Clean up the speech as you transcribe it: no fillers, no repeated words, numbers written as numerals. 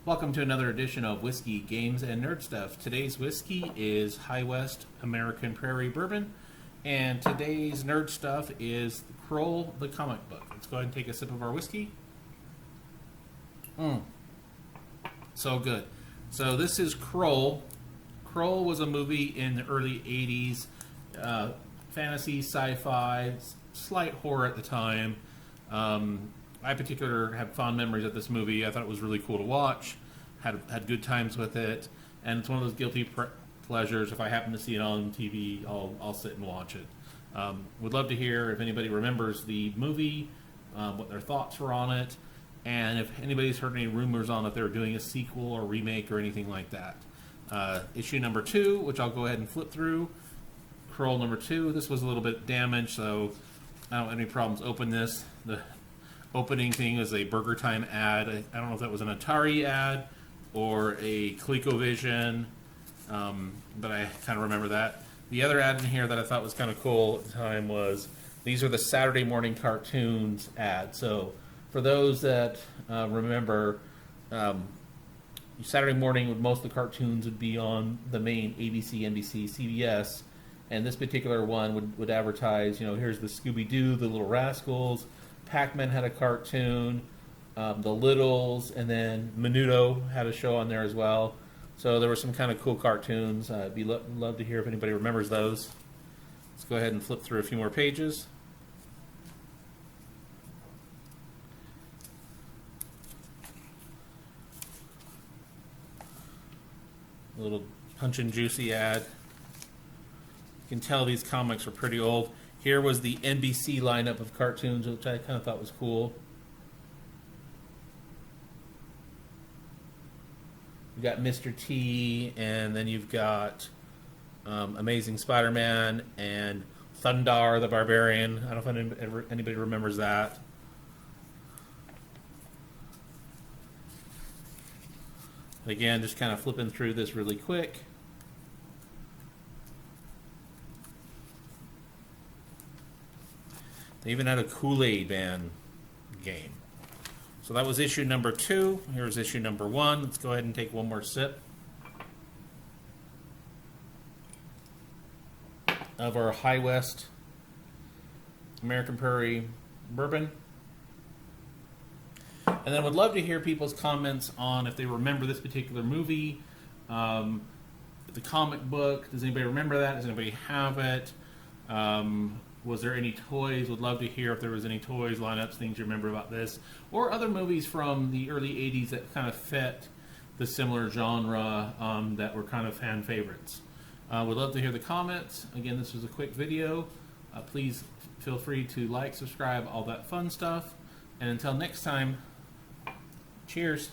Welcome to another edition of Whiskey, Games, and Nerd Stuff. Today's whiskey is High West American Prairie Bourbon, and today's nerd stuff is Krull the Comic Book. Let's go ahead and take a sip of our whiskey. So good. So this is Krull. Krull was a movie in the early 80s, fantasy, sci-fi, slight horror at the time. I particularly have fond memories of this movie. I thought it was really cool to watch. Had good times with it, and it's one of those guilty pleasures. If I happen to see it on TV, I'll sit and watch it. Would love to hear if anybody remembers the movie, what their thoughts were on it, and if anybody's heard any rumors on if they're doing a sequel or remake or anything like that. Issue number 2, which I'll go ahead and flip through. Krull number 2. This was a little bit damaged, so I don't have any problems opening this. The opening thing is a Burger Time ad. I don't know if that was an Atari ad or a ColecoVision, but I kind of remember that. The other ad in here that I thought was kind of cool at the time was, these are the Saturday morning cartoons ad. So for those that remember, Saturday morning, most of the cartoons would be on the main ABC, NBC, CBS, and this particular one would advertise, here's the Scooby-Doo, the Little Rascals, Pac-Man had a cartoon, the Littles, and then Menudo had a show on there as well. So there were some kind of cool cartoons. I'd love to hear if anybody remembers those. Let's go ahead and flip through a few more pages. A little Punch and Juicy ad. You can tell these comics are pretty old. Here was the NBC lineup of cartoons, which I kind of thought was cool. You've got Mr. T, and then you've got Amazing Spider-Man and Thundar the Barbarian. I don't know if anybody remembers that. Again, just kind of flipping through this really quick. They even had a Kool-Aid Man game. So that was issue number 2. Here's issue number 1. Let's go ahead and take one more sip of our High West American Prairie Bourbon. And then would love to hear people's comments on if they remember this particular movie, the comic book. Does anybody remember that? Does anybody have it? Was there any toys? Would love to hear if there was any toys, lineups, things you remember about this, or other movies from the early 80s that kind of fit the similar genre that were kind of fan favorites. Would love to hear the comments. Again, this was a quick video. Please feel free to like, subscribe, all that fun stuff. And until next time, cheers.